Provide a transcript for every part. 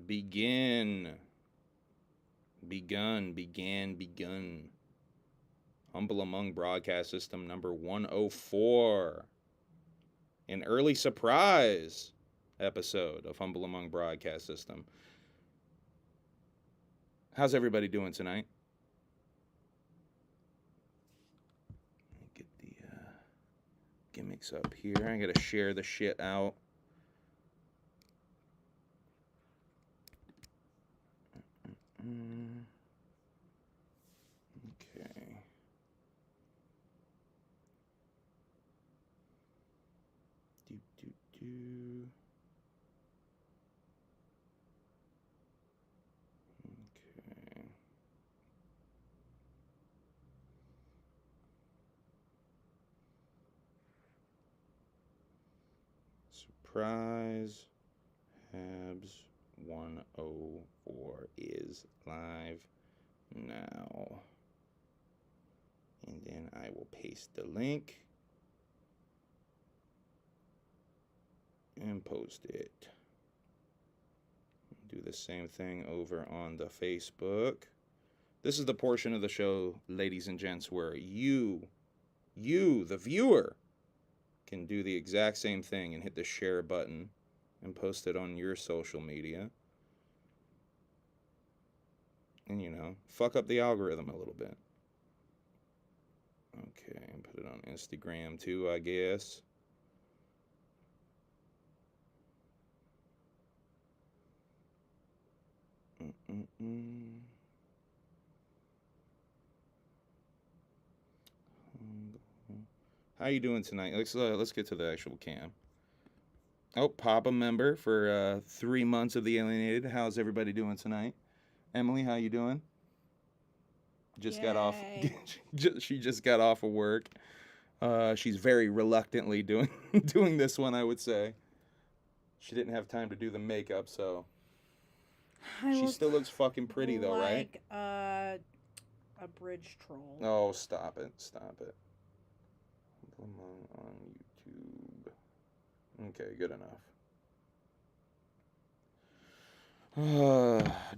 Begun. Humble Among Broadcast System number 104. An early surprise episode of Humble Among Broadcast System. How's everybody doing tonight? Get the gimmicks up here. I gotta share the shit out. Okay. Okay. Surprise. HABS 104 is live now. And then I will paste the link and post it. Do the same thing over on the Facebook. This is the portion of the show, ladies and gents, where you, the viewer, can do the exact same thing and hit the share button and post it on your social media. And, fuck up the algorithm a little bit. Okay, and put it on Instagram too, I guess. How you doing tonight? Let's get to the actual cam. Oh, Papa member for 3 months of the Alienated. How's everybody doing tonight? Emily, how you doing? Got off. She just got off of work. She's very reluctantly doing this one, I would say. She didn't have time to do the makeup, so she still looks fucking pretty though, right? Like a bridge troll. Oh, stop it. On YouTube. Okay, good enough.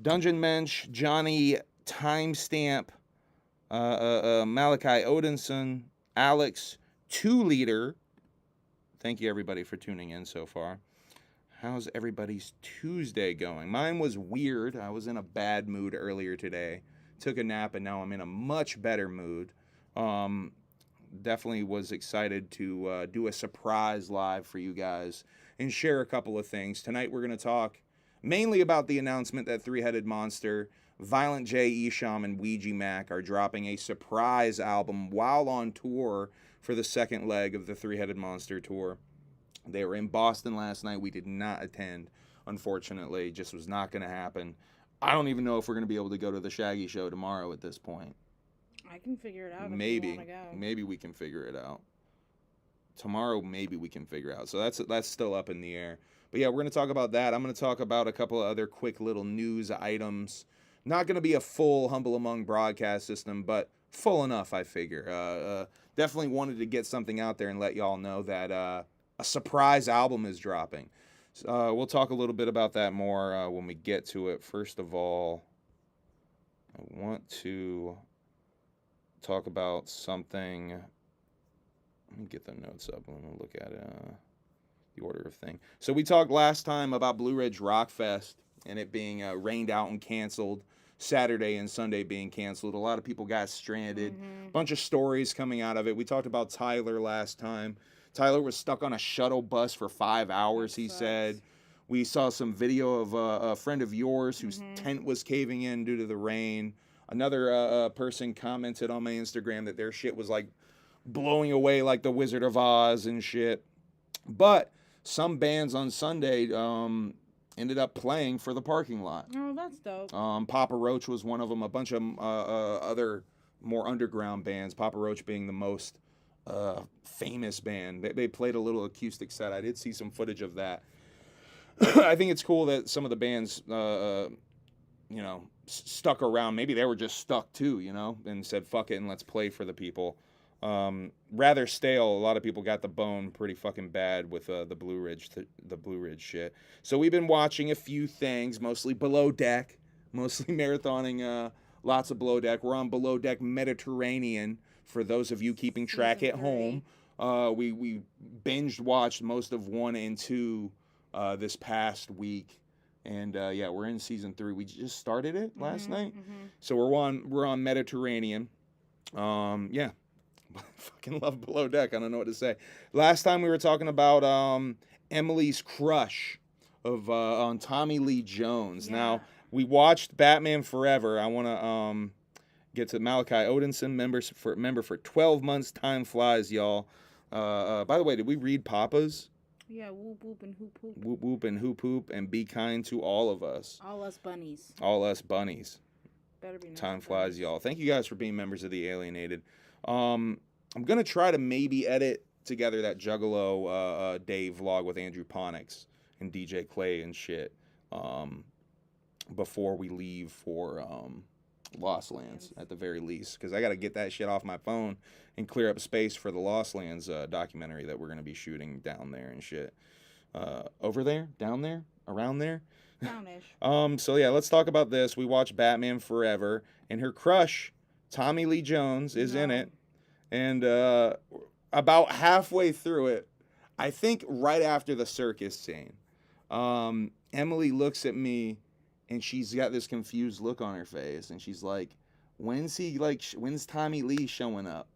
Dungeon Mensch, Johnny Timestamp, Malachi Odinson, Alex 2-liter. Thank you everybody for tuning in so far. How's everybody's Tuesday going? Mine was weird. I was in a bad mood earlier today. Took a nap and now I'm in a much better mood. Definitely was excited to do a surprise live for you guys and share a couple of things. Tonight we're going to talk mainly about the announcement that Three-Headed Monster, Violent J, Esham, and Ouija Macc are dropping a surprise album while on tour for the second leg of the Three-Headed Monster tour. They were in Boston last night. We did not attend, unfortunately. Just was not going to happen. I don't even know if we're going to be able to go to the Shaggy show tomorrow at this point. I can figure it out. Maybe we can figure it out. Tomorrow, maybe we can figure it out. So that's still up in the air. But yeah, we're going to talk about that. I'm going to talk about a couple of other quick little news items. Not going to be a full Humble Among broadcast system, but full enough, I figure. Definitely wanted to get something out there and let y'all know that a surprise album is dropping. We'll talk a little bit about that more when we get to it. First of all, I want to talk about something. Let me get the notes up. Let me look at the order of thing. So we talked last time about Blue Ridge Rock Fest and it being rained out and canceled. Saturday and Sunday being canceled. A lot of people got stranded. Bunch of stories coming out of it. We talked about Tyler last time. Tyler was stuck on a shuttle bus for 5 hours, he said. We saw some video of a friend of yours whose tent was caving in due to the rain. Another person commented on my Instagram that their shit was like blowing away like the Wizard of Oz and shit. But some bands on Sunday ended up playing for the parking lot. Oh, that's dope. Papa Roach was one of them. A bunch of other more underground bands. Papa Roach being the most famous band. They played a little acoustic set. I did see some footage of that. I think it's cool that some of the bands, stuck around. Maybe they were just stuck too, and said, fuck it, and let's play for the people. rather stale. A lot of people got the bone pretty fucking bad with the Blue Ridge shit. So we've been watching a few things, mostly Below Deck, mostly marathoning lots of Below Deck. We're on Below Deck Mediterranean for those of you keeping track Season at home. We binged watched most of 1 and 2 this past week. And yeah, we're in season 3. We just started it last night. So we're on Mediterranean. Yeah. Fucking love Below Deck. I don't know what to say. Last time we were talking about Emily's crush on Tommy Lee Jones. Yeah. Now, we watched Batman Forever. I want to get to Malachi Odinson, member for 12 months. Time flies, y'all. By the way, did we read Papa's? Yeah, whoop whoop and hoop hoop. Whoop whoop and hoop hoop, and be kind to all of us. All us bunnies. All us bunnies. Better be nice. Time flies, y'all. Thank you guys for being members of the Alienated. I'm going to try to maybe edit together that Juggalo day vlog with Andrew Ponix and DJ Clay and shit before we leave for Lost Lands at the very least. Because I got to get that shit off my phone and clear up space for the Lost Lands documentary that we're going to be shooting down there and shit. Over there? Down there? Around there? Downish. So yeah, let's talk about this. We watched Batman Forever, and her crush, Tommy Lee Jones, is in it. And about halfway through it, I think right after the circus scene, Emily looks at me, and she's got this confused look on her face, and she's like, when's Tommy Lee showing up?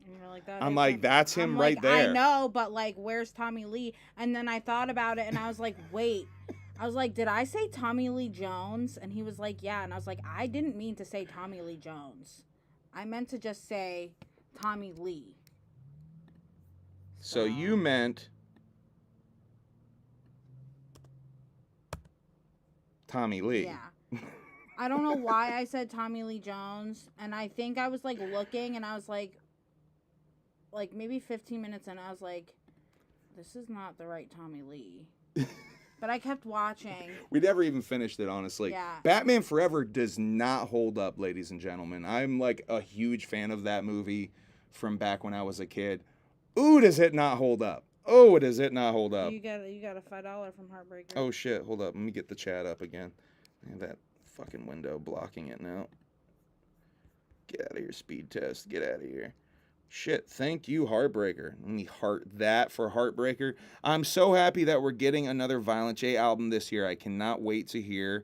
And you're like, I'm like, that's him right there. I know, but like, where's Tommy Lee? And then I thought about it, and I was like, wait. I was like, did I say Tommy Lee Jones? And he was like, yeah. And I was like, I didn't mean to say Tommy Lee Jones. I meant to just say Tommy Lee. So you meant Tommy Lee. Yeah. I don't know why I said Tommy Lee Jones. And I think I was like looking, and I was like maybe 15 minutes in, I was like, this is not the right Tommy Lee. But I kept watching. We never even finished it, honestly. Yeah. Batman Forever does not hold up, ladies and gentlemen. I'm like a huge fan of that movie from back when I was a kid. Ooh, does it not hold up? Oh, does it not hold up? You got a $5 from Heartbreaker. Oh shit, hold up. Let me get the chat up again. I have that fucking window blocking it now. Get out of here, speed test. Get out of here. Shit, thank you, Heartbreaker. Let me heart that for Heartbreaker. I'm so happy that we're getting another Violent J album this year. I cannot wait to hear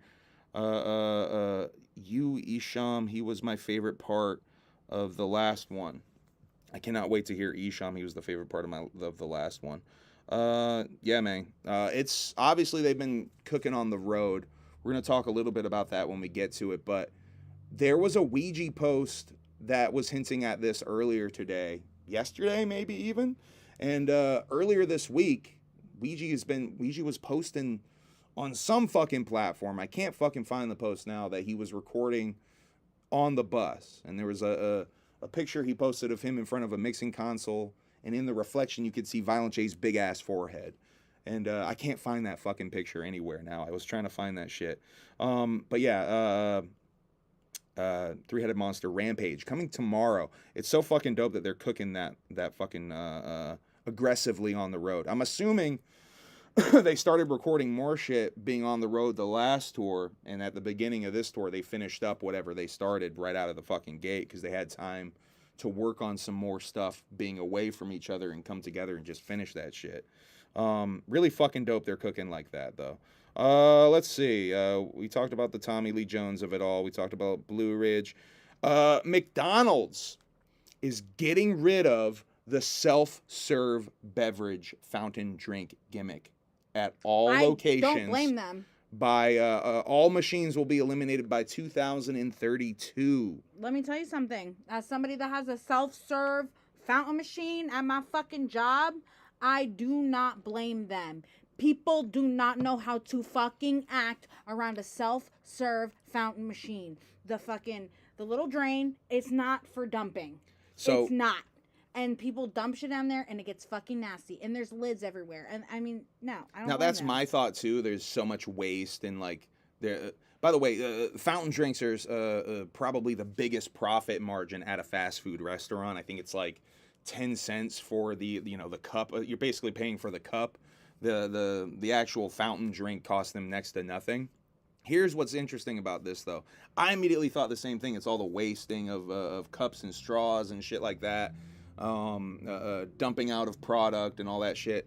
you, Esham. He was my favorite part of the last one. I cannot wait to hear Esham. He was the favorite part of the last one. Yeah, man. It's obviously they've been cooking on the road. We're going to talk a little bit about that when we get to it, but there was a Ouija post that was hinting at this earlier today, yesterday maybe even, and earlier this week, Ouija was posting on some fucking platform. I can't fucking find the post now, that he was recording on the bus, and there was a picture he posted of him in front of a mixing console, and in the reflection you could see Violent J's big ass forehead. And I can't find that fucking picture anywhere now. I was trying to find that shit. But yeah, Three-Headed Monster Rampage coming tomorrow. It's so fucking dope that they're cooking that fucking aggressively on the road. I'm assuming they started recording more shit being on the road the last tour, and at the beginning of this tour they finished up whatever they started right out of the fucking gate because they had time to work on some more stuff being away from each other and come together and just finish that shit. Really fucking dope they're cooking like that though. Let's see. We talked about the Tommy Lee Jones of it all. We talked about Blue Ridge. McDonald's is getting rid of the self-serve beverage fountain drink gimmick at all locations. Don't blame them. By all machines will be eliminated by 2032. Let me tell you something. As somebody that has a self-serve fountain machine at my fucking job, I do not blame them. People do not know how to fucking act around a self-serve fountain machine. The little drain, it's not for dumping. So, it's not. And people dump shit down there and it gets fucking nasty. And there's lids everywhere. And I mean, no, I don't now blame that's them. my thought too. There's so much waste and like there. By the way, fountain drinks are probably the biggest profit margin at a fast food restaurant. I think it's like 10 cents for the cup. You're basically paying for the cup. The actual fountain drink costs them next to nothing. Here's what's interesting about this, though. I immediately thought the same thing. It's all the wasting of cups and straws and shit like that, dumping out of product and all that shit.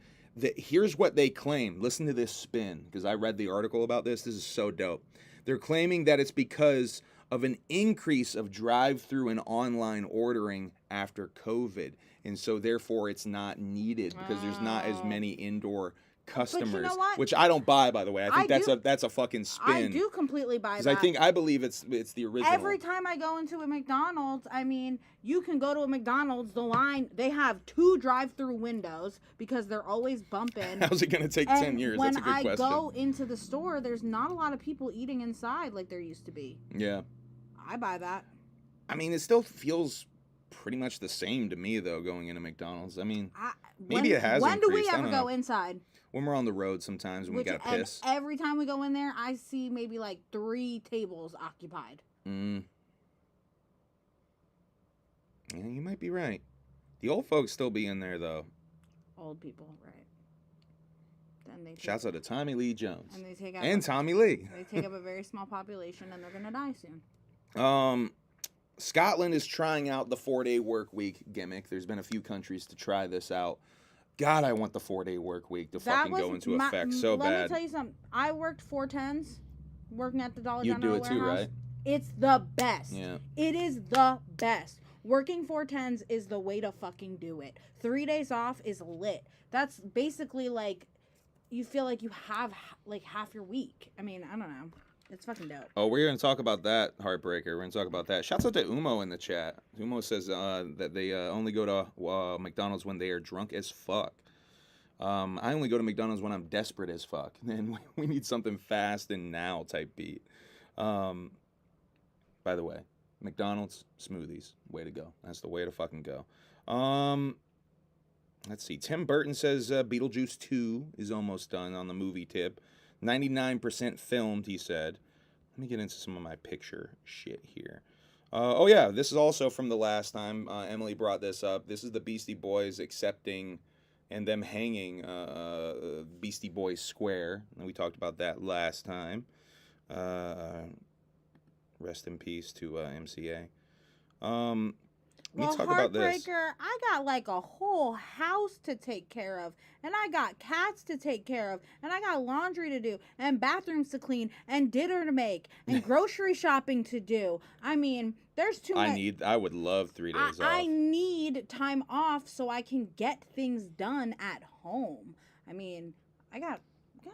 Here's what they claim. Listen to this spin, because I read the article about this. This is so dope. They're claiming that it's because of an increase of drive-through and online ordering after COVID, and so therefore it's not needed because there's not as many indoor customers, you know what? which I don't buy, by the way. I think that's a fucking spin. I do completely buy that. I believe it's the original. Every time I go into a McDonald's, I mean, you can go to a McDonald's, the line, they have 2 drive-through windows because they're always bumping. How's it going to take 10 years? That's a good question. When I go into the store, there's not a lot of people eating inside like there used to be. Yeah. I buy that. I mean, it still feels pretty much the same to me, though, going into McDonald's. I mean, maybe it has increased. When do we ever go inside? When we're on the road sometimes, when we got to piss. Every time we go in there, I see maybe like 3 tables occupied. Yeah, you might be right. The old folks still be in there, though. Old people, right. Then shouts out to Tommy Lee Jones. And they take out Tommy Lee. They take up a very small population, and they're going to die soon. Scotland is trying out the 4-day work week gimmick. There's been a few countries to try this out. God, I want the 4-day work week to fucking go into effect so bad. Let me tell you something. I worked 4/10s, working at the Dollar You General do it too, warehouse. right? It's the best. Yeah. It is the best. Working 4/10s is the way to fucking do it. 3 days off is lit. That's basically like, you feel like you have like half your week. I mean, I don't know. It's fucking dope. Oh, we're going to talk about that, Heartbreaker. We're going to talk about that. Shouts out to Umo in the chat. Umo says that they only go to McDonald's when they are drunk as fuck. I only go to McDonald's when I'm desperate as fuck. And we need something fast and now type beat. By the way, McDonald's smoothies. Way to go. That's the way to fucking go. Let's see. Tim Burton says Beetlejuice 2 is almost done on the movie tip. 99% filmed, he said. Let me get into some of my picture shit here. Oh, yeah. This is also from the last time Emily brought this up. This is the Beastie Boys accepting and them hanging Beastie Boys Square. And we talked about that last time. Rest in peace to MCA. Let me talk about this. Heartbreaker, I got like a whole house to take care of, and I got cats to take care of, and I got laundry to do, and bathrooms to clean, and dinner to make, and grocery shopping to do. I mean, there's too much. I would love 3 days off. I need time off so I can get things done at home. I mean, I got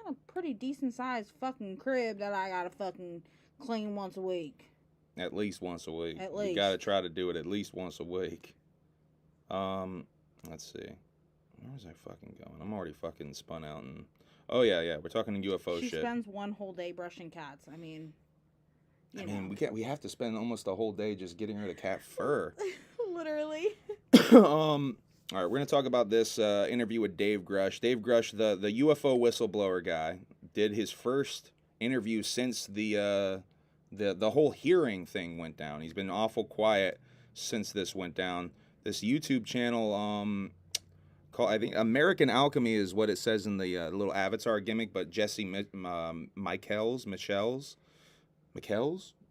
a pretty decent sized fucking crib that I gotta fucking clean once a week. At least once a week. At least. You gotta try to do it at least once a week. Let's see. Where was I fucking going? I'm already fucking spun out and... Oh, yeah. We're talking UFO shit. She spends one whole day brushing cats. I mean, we have to spend almost a whole day just getting rid of cat fur. Literally. All right, we're gonna talk about this interview with Dave Grush. Dave Grush, the UFO whistleblower guy, did his first interview since the whole hearing thing went down. He's been awful quiet since this went down. This YouTube channel, called, I think American Alchemy is what it says in the little avatar gimmick, but Jesse Michels?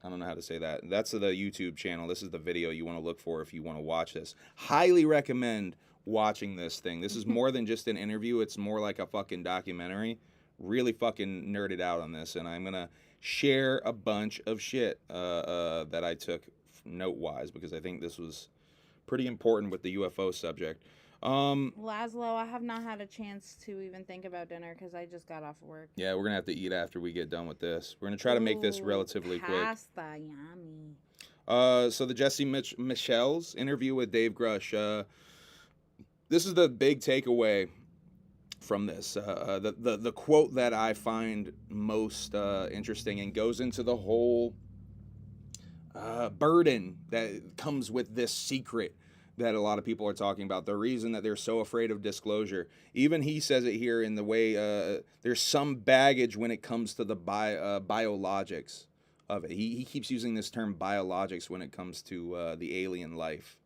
I don't know how to say that. That's the YouTube channel. This is the video you want to look for if you want to watch this. Highly recommend watching this thing. This is more than just an interview. It's more like a fucking documentary. Really fucking nerded out on this, and I'm going to share a bunch of shit that I took note-wise because I think this was pretty important with the UFO subject. Laszlo, I have not had a chance to even think about dinner because I just got off of work. Yeah, we're going to have to eat after we get done with this. We're going to try to make this relatively quick. Pasta, yummy. So the Jesse Michels interview with Dave Grush. This is the big takeaway from this. The quote that I find most interesting and goes into the whole burden that comes with this secret that a lot of people are talking about. The reason that they're so afraid of disclosure. Even he says it here in the way there's some baggage when it comes to the biologics of it. He keeps using this term biologics when it comes to the alien life.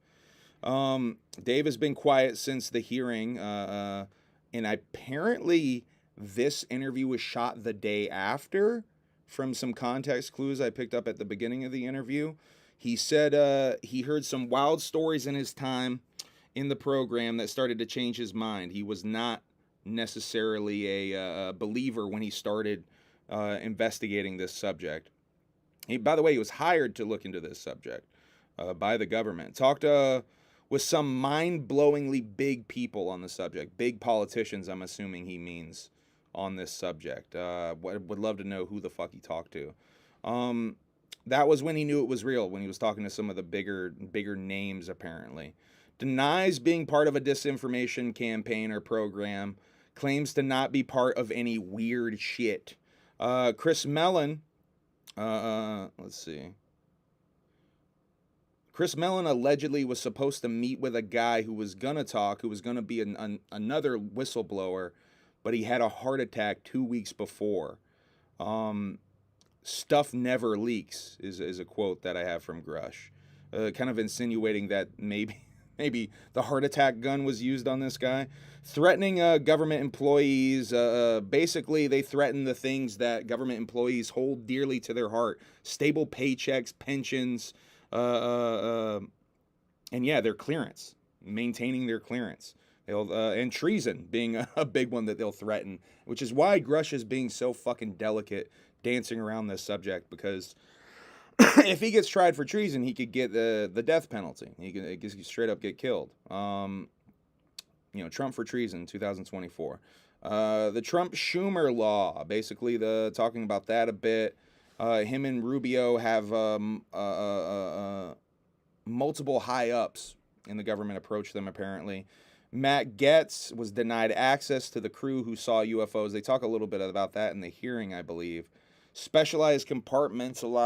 Dave has been quiet since the hearing, and apparently this interview was shot the day after. From some context clues I picked up at the beginning of the interview, he said he heard some wild stories in his time in the program that started to change his mind. He was not necessarily a believer when he started investigating this subject. By the way, he was hired to look into this subject by the government. Talked with some mind-blowingly big people on the subject. Big politicians, I'm assuming he means, on this subject. Would love to know who the fuck he talked to. That was when he knew it was real, when he was talking to some of the bigger names, apparently. Denies being part of a disinformation campaign or program. Claims to not be part of any weird shit. Chris Mellon, let's see. Chris Mellon allegedly was supposed to meet with a guy who was going to talk, who was going to be another whistleblower, but he had a heart attack 2 weeks before. Stuff never leaks is a quote that I have from Grush. Kind of insinuating that maybe the heart attack gun was used on this guy. Threatening government employees. Basically, they threaten the things that government employees hold dearly to their heart. Stable paychecks, pensions, and yeah, their clearance. Maintaining their clearance. And treason being a big one that they'll threaten. Which is why Grush is being so fucking delicate dancing around this subject, because if he gets tried for treason, he could get the death penalty. He could straight up get killed. Trump for treason, 2024. The Trump-Schumer law, basically talking about that a bit. Him and Rubio have multiple high-ups in the government approach them, apparently. Matt Getz was denied access to the crew who saw UFOs. They talk a little bit about that in the hearing, I believe. Specialized compartmental.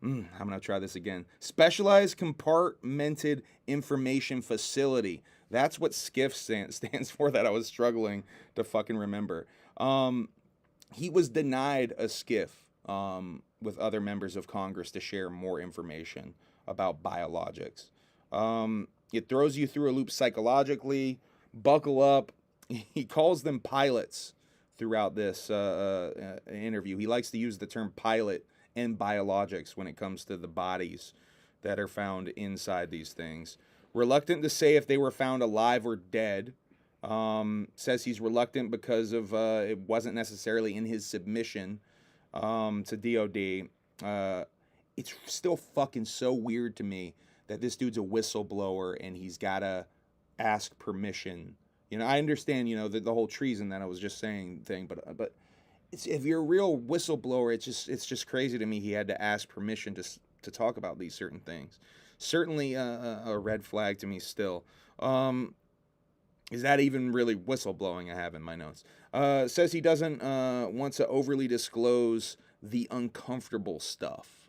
I'm going to try this again. Specialized compartmented information facility. That's what SCIF stands for, that I was struggling to fucking remember. He was denied a SCIF with other members of Congress to share more information about biologics. It throws you through a loop psychologically. Buckle up. He calls them pilots throughout this interview. He likes to use the term pilot and biologics when it comes to the bodies that are found inside these things. Reluctant to say if they were found alive or dead. Says he's reluctant because of it wasn't necessarily in his submission to DOD. It's still fucking so weird to me that this dude's a whistleblower and he's got to ask permission. I understand, the whole treason that I was just saying thing, but if you're a real whistleblower, it's just crazy to me he had to ask permission to talk about these certain things. Certainly a red flag to me still. Is that even really whistleblowing? I have in my notes. Says he doesn't want to overly disclose the uncomfortable stuff,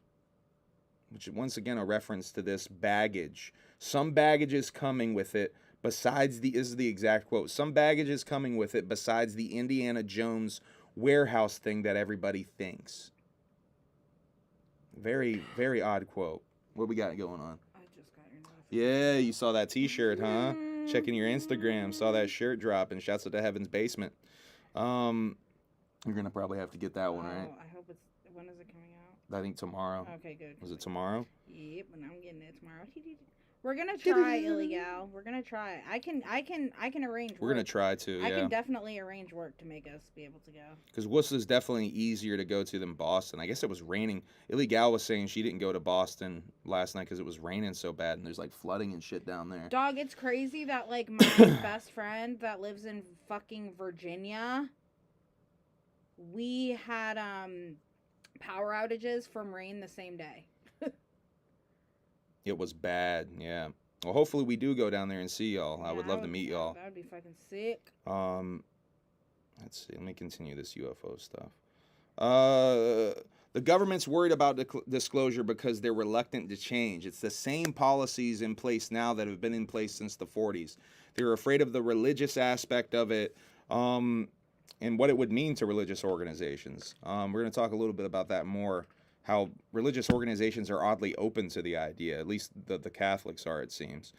which is once again a reference to this baggage. Some baggage is coming with it. This is the exact quote. Some baggage is coming with it besides the Indiana Jones warehouse thing that everybody thinks. Very, very odd quote. What we got going on? I just got your notification. Yeah, you saw that t-shirt, huh? Checking your Instagram, saw that shirt drop, and shouts out to Heaven's Basement. You're gonna probably have to get that one, right? I hope when is it coming out? I think tomorrow. Okay, good. Was it tomorrow? Yep, and I'm getting it tomorrow. We're gonna try, Illegal. We're gonna try. I can arrange work. We're gonna try to. Yeah. I can definitely arrange work to make us be able to go. Because Worcester is definitely easier to go to than Boston. I guess it was raining. Illegal was saying she didn't go to Boston last night because it was raining so bad and there's like flooding and shit down there. Dog, it's crazy that like my best friend that lives in fucking Virginia, we had power outages from rain the same day. It was bad, yeah. Well, hopefully we do go down there and see y'all. I would love to meet y'all. That would be fucking sick. Let's see. Let me continue this UFO stuff. The government's worried about disclosure because they're reluctant to change. It's the same policies in place now that have been in place since the 40s. They're afraid of the religious aspect of it. and what it would mean to religious organizations. We're going to talk a little bit about that more, how religious organizations are oddly open to the idea, at least the Catholics are, it seems.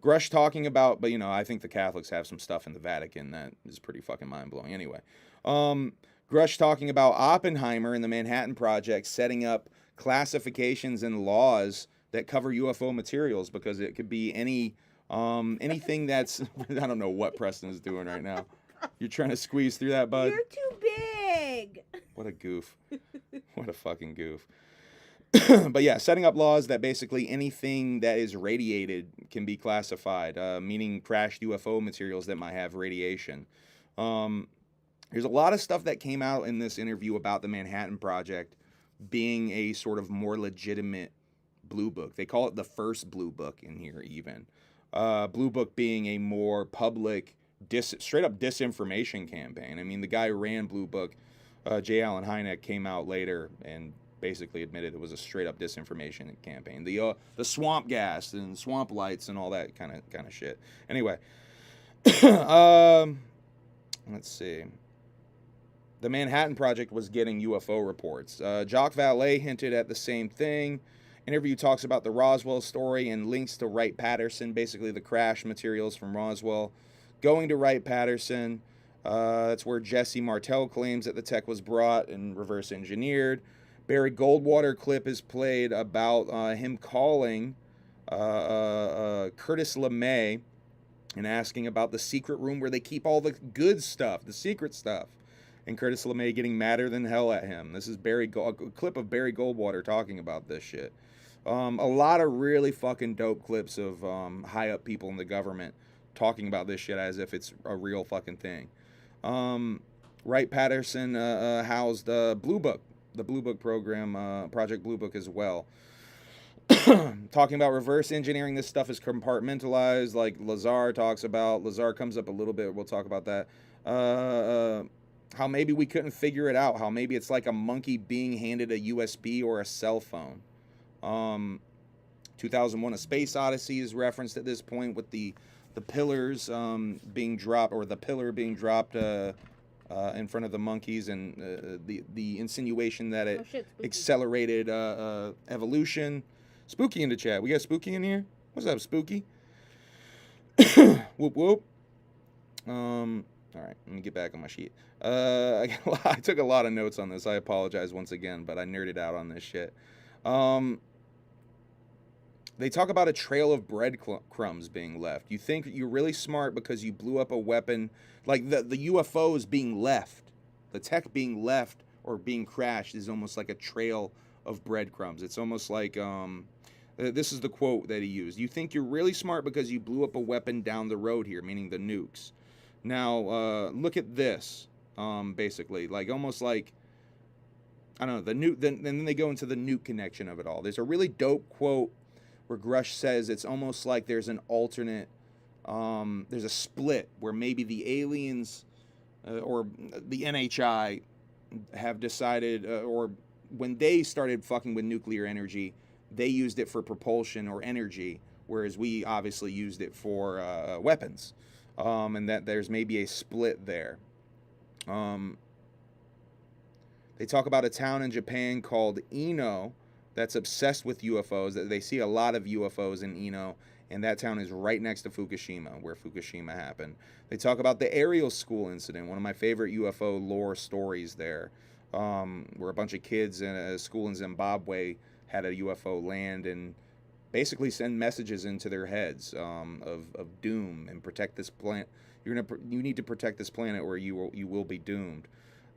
Grush talking about, but I think the Catholics have some stuff in the Vatican that is pretty fucking mind-blowing. Anyway, Grush talking about Oppenheimer and the Manhattan Project setting up classifications and laws that cover UFO materials, because it could be anything that's I don't know what Preston is doing right now. You're trying to squeeze through that, bud? You're too big. What a goof. What a fucking goof. But yeah, setting up laws that basically anything that is radiated can be classified, meaning crashed UFO materials that might have radiation. There's a lot of stuff that came out in this interview about the Manhattan Project being a sort of more legitimate blue book. They call it the first blue book in here even. Blue book being a more public, straight up disinformation campaign. I mean, the guy who ran Blue Book, J. Allen Hynek, came out later and basically admitted it was a straight up disinformation campaign. The swamp gas and swamp lights and all that kind of shit. Anyway, let's see. The Manhattan Project was getting UFO reports. Jock Valet hinted at the same thing. Interview talks about the Roswell story and links to Wright-Patterson, basically the crash materials from Roswell. Going to Wright-Patterson, that's where Jesse Martell claims that the tech was brought and reverse engineered. Barry Goldwater clip is played about him calling Curtis LeMay and asking about the secret room where they keep all the good stuff, the secret stuff. And Curtis LeMay getting madder than hell at him. This is a clip of Barry Goldwater talking about this shit. A lot of really fucking dope clips of high up people in the government talking about this shit as if it's a real fucking thing. Wright-Patterson housed Blue Book, the Blue Book program, Project Blue Book as well. Talking about reverse engineering, this stuff is compartmentalized, like Lazar talks about. Lazar comes up a little bit, we'll talk about that. How maybe we couldn't figure it out, how maybe it's like a monkey being handed a USB or a cell phone. 2001 A Space Odyssey is referenced at this point with the pillars being dropped, or the pillar being dropped in front of the monkeys, and the insinuation that it accelerated evolution. Spooky in the chat. We got Spooky in here? What's up, Spooky? Whoop whoop. All right, let me get back on my sheet. I took a lot of notes on this. I apologize once again, but I nerded out on this shit. They talk about a trail of breadcrumbs being left. You think you're really smart because you blew up a weapon, like the UFOs being left, the tech being left or being crashed is almost like a trail of breadcrumbs. It's almost like, this is the quote that he used. You think you're really smart because you blew up a weapon down the road here, meaning the nukes. Now, look at this, basically, like almost like, I don't know, the nuke, then they go into the nuke connection of it all. There's a really dope quote where Grush says it's almost like there's an alternate, there's a split where maybe the aliens or the NHI have decided, or when they started fucking with nuclear energy, they used it for propulsion or energy, whereas we obviously used it for weapons, and that there's maybe a split there. They talk about a town in Japan called Ino that's obsessed with UFOs. That they see a lot of UFOs in Ino, and that town is right next to Fukushima, where Fukushima happened. They talk about the Ariel School incident, one of my favorite UFO lore stories there, where a bunch of kids in a school in Zimbabwe had a UFO land and basically send messages into their heads of doom and protect this planet. You need to protect this planet or you will be doomed.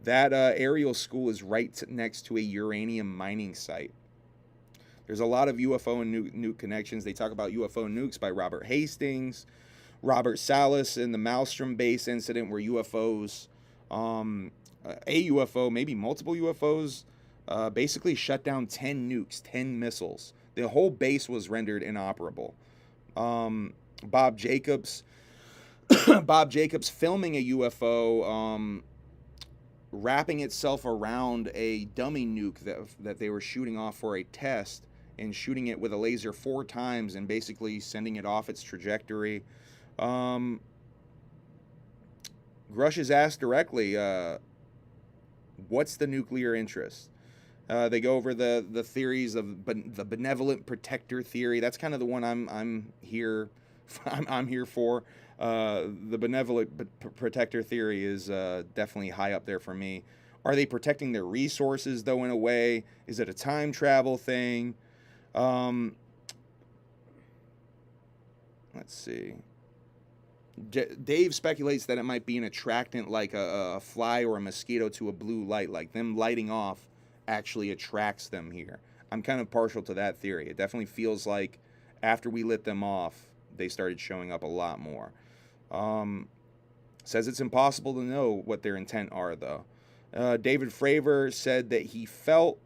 That Ariel School is right next to a uranium mining site. There's a lot of UFO and nuke connections. They talk about UFO nukes by Robert Hastings, Robert Salas in the Maelstrom base incident where UFOs, a UFO, maybe multiple UFOs, basically shut down 10 nukes, 10 missiles. The whole base was rendered inoperable. Bob Jacobs filming a UFO, wrapping itself around a dummy nuke that they were shooting off for a test, and shooting it with a laser 4 times and basically sending it off its trajectory. Grush is asked directly, what's the nuclear interest? They go over the theories of the benevolent protector theory. That's kind of the one I'm here I'm here for. The benevolent protector theory is definitely high up there for me. Are they protecting their resources though in a way? Is it a time travel thing? Let's see. Dave speculates that it might be an attractant like a fly or a mosquito to a blue light, like them lighting off actually attracts them here. I'm kind of partial to that theory. It definitely feels like after we lit them off, they started showing up a lot more. Says it's impossible to know what their intent are, though. David Fravor said that he felt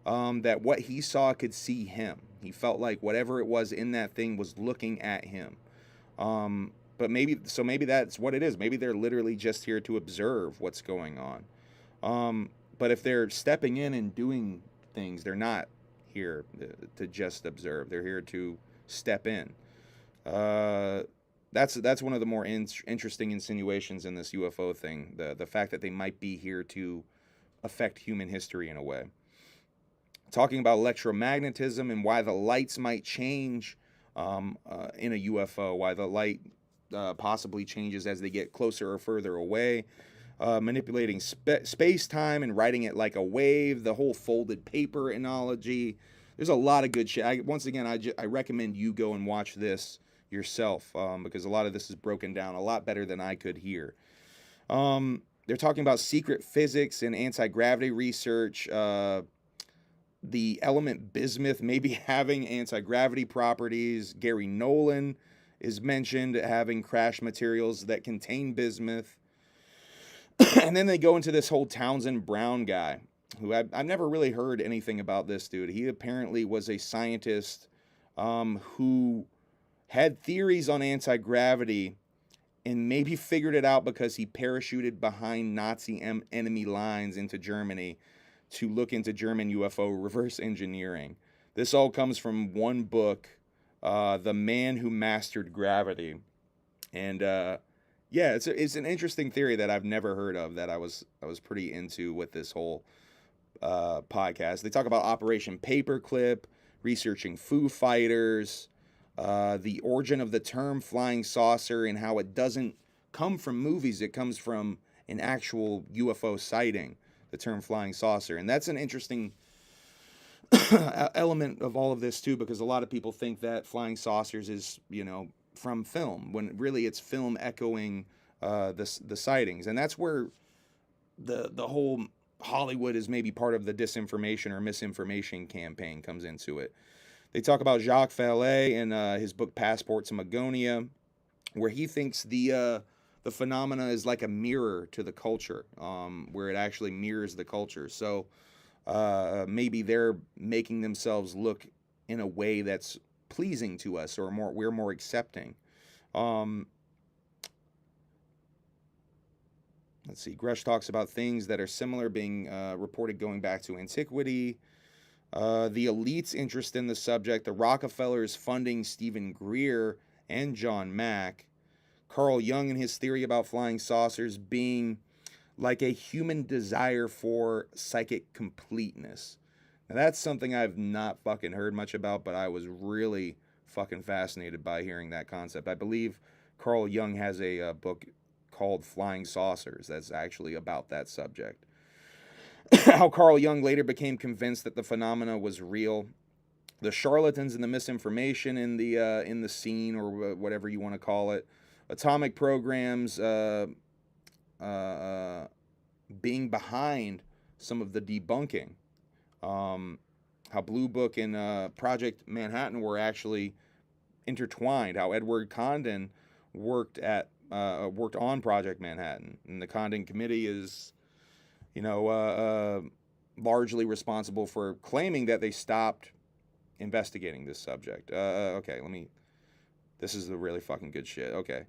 that what he saw could see him. He felt like whatever it was in that thing was looking at him. But maybe that's what it is. Maybe they're literally just here to observe what's going on. But if they're stepping in and doing things, they're not here to just observe. They're here to step in. That's one of the more interesting insinuations in this UFO thing. The fact that they might be here to affect human history in a way. Talking about electromagnetism and why the lights might change in a UFO, why the light possibly changes as they get closer or further away. Manipulating space-time and writing it like a wave, the whole folded paper analogy. There's a lot of good shit. Once again, I recommend you go and watch this yourself because a lot of this is broken down a lot better than I could hear. They're talking about secret physics and anti-gravity research. The element bismuth maybe having anti-gravity properties. Gary Nolan is mentioned having crash materials that contain bismuth. And then they go into this whole Townsend Brown guy, who I've never really heard anything about this dude. He apparently was a scientist who had theories on anti-gravity and maybe figured it out because he parachuted behind Nazi enemy lines into Germany to look into German UFO reverse engineering. This all comes from one book, The Man Who Mastered Gravity. And yeah, it's an interesting theory that I've never heard of that I was pretty into with this whole podcast. They talk about Operation Paperclip, researching Foo Fighters, the origin of the term flying saucer and how it doesn't come from movies. It comes from an actual UFO sighting, the term flying saucer. And that's an interesting element of all of this too, because a lot of people think that flying saucers is, from film, when really it's film echoing the sightings. And that's where the whole Hollywood is maybe part of the disinformation or misinformation campaign comes into it. They talk about Jacques Vallée in his book Passport to Magonia, where he thinks the phenomena is like a mirror to the culture, where it actually mirrors the culture. So maybe they're making themselves look in a way that's pleasing to us, or we're more accepting. Let's see. Grush talks about things that are similar being reported going back to antiquity. The elite's interest in the subject. The Rockefellers funding Stephen Greer and John Mack. Carl Jung and his theory about flying saucers being like a human desire for psychic completeness. Now, that's something I've not fucking heard much about, but I was really fucking fascinated by hearing that concept. I believe Carl Jung has a book called Flying Saucers that's actually about that subject. How Carl Jung later became convinced that the phenomena was real. The charlatans and the misinformation in the scene, or whatever you want to call it. Atomic programs being behind some of the debunking. How Blue Book and Project Manhattan were actually intertwined. How Edward Condon worked on Project Manhattan, and the Condon Committee is, largely responsible for claiming that they stopped investigating this subject. Okay, this is the really fucking good shit. Okay.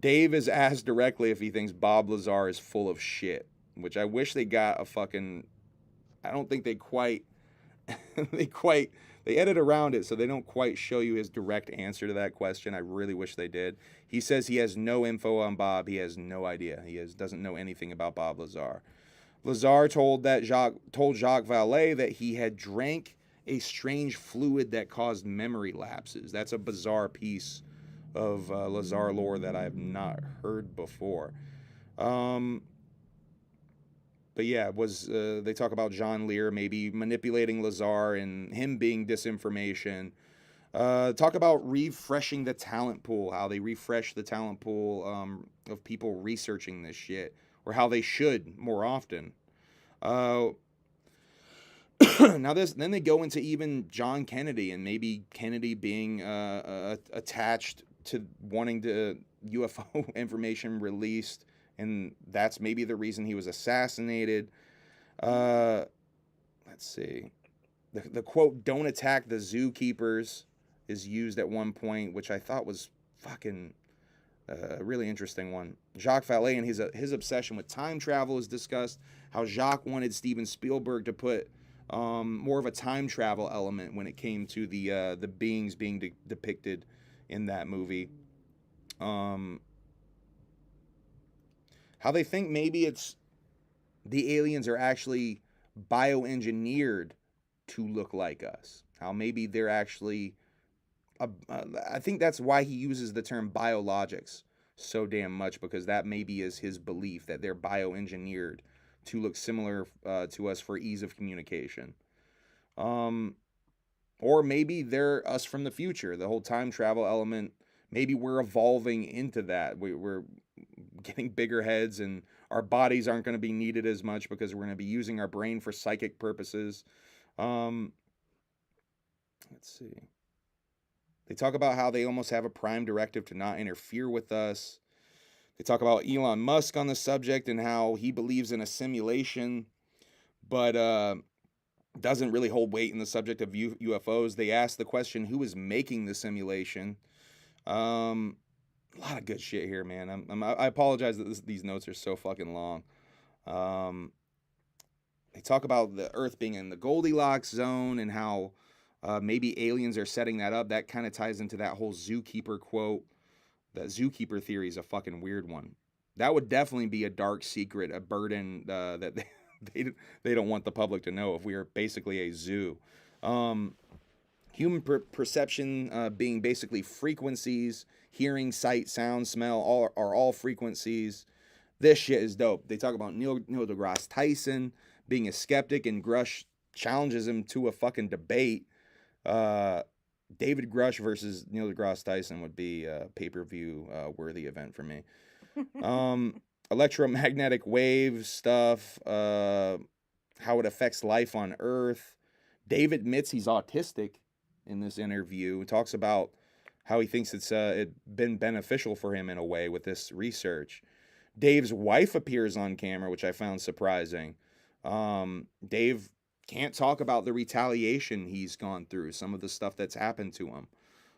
Dave is asked directly if he thinks Bob Lazar is full of shit, which I wish they got a fucking, I don't think they quite they edit around it so they don't quite show you his direct answer to that question. I really wish they did. He says he has no info on Bob. He has no idea. Doesn't know anything about Bob Lazar. Lazar told Jacques Vallée that he had drank a strange fluid that caused memory lapses. That's a bizarre piece of Lazar lore that I have not heard before. But yeah, they talk about John Lear maybe manipulating Lazar and him being disinformation. Talk about refreshing the talent pool, how they refresh the talent pool of people researching this shit, or how they should more often. Then they go into even John Kennedy and maybe Kennedy being attached to wanting to UFO information released, and that's maybe the reason he was assassinated. Let's see. The quote, "Don't attack the zookeepers," is used at one point, which I thought was fucking a really interesting one. Jacques Vallée and his obsession with time travel is discussed. How Jacques wanted Steven Spielberg to put more of a time travel element when it came to the beings being depicted in that movie. How they think maybe it's the aliens are actually bioengineered to look like us. How maybe they're actually... I think that's why he uses the term biologics so damn much, because that maybe is his belief, that they're bioengineered to look similar to us for ease of communication. Or maybe they're us from the future. The whole time travel element, maybe we're evolving into that. We're getting bigger heads and our bodies aren't going to be needed as much because we're going to be using our brain for psychic purposes. Let's see. They talk about how they almost have a prime directive to not interfere with us. They talk about Elon Musk on the subject and how he believes in a simulation, but doesn't really hold weight in the subject of UFOs. They ask the question, who is making the simulation? A lot of good shit here, man. I apologize that these notes are so fucking long. They talk about the Earth being in the Goldilocks zone and how maybe aliens are setting that up. That kind of ties into that whole zookeeper quote. That zookeeper theory is a fucking weird one. That would definitely be a dark secret, a burden that they don't want the public to know if we are basically a zoo. Human perception being basically frequencies, hearing, sight, sound, smell, are all frequencies. This shit is dope. They talk about Neil deGrasse Tyson being a skeptic, and Grush challenges him to a fucking debate. David Grush versus Neil deGrasse Tyson would be a pay-per-view worthy event for me. Electromagnetic wave stuff, how it affects life on Earth. Dave admits he's autistic in this interview. He talks about how he thinks it's been beneficial for him in a way with this research. Dave's wife appears on camera, which I found surprising. Dave can't talk about the retaliation he's gone through, some of the stuff that's happened to him.